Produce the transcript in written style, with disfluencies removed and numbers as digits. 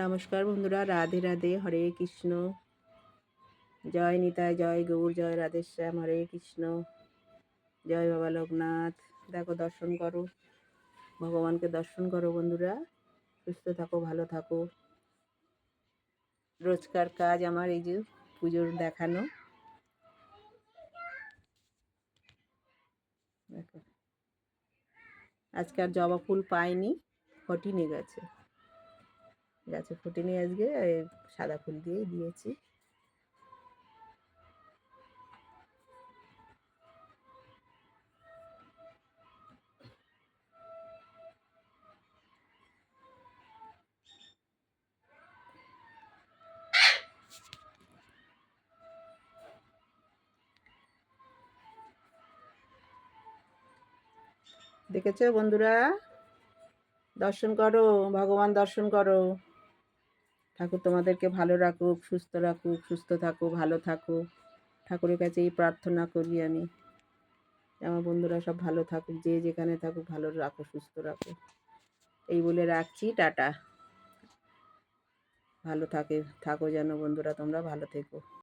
নমস্কার বন্ধুরা, রাধে রাধে, হরে কৃষ্ণ। জয় নিতাই, জয় গৌর, জয় রাধেশ্যাম, হরে কৃষ্ণ। জয় বাবা লোকনাথ। দেখো, দর্শন করো, ভগবানকে দর্শন করো বন্ধুরা। সুস্থ থাকো, ভালো থাকো। রোজকার কাজ আমার এই যে পুজোর দেখানো। দেখো, আজকে আর জবা ফুল পাইনি, ফটিনি গেছে ফটিনি। আজকে সাদা ফুল দিয়েই দিয়েছি। দেখেছো বন্ধুরা? দর্শন করো, ভগবান দর্শন করো। ঠাকুর তোমাদেরকে ভালো রাখুক, সুস্থ রাখুক, সুস্থ থাকো, ভালো থাকো। ঠাকুরের কাছে এই প্রার্থনা করি আমি, আমার বন্ধুরা সব ভালো থাকুক, যে যেখানে থাকুক ভালো রাখো, সুস্থ রাখো। এই বলে রাখছি, টাটা। ভালো থাকো যেন বন্ধুরা, তোমরা ভালো থেকো।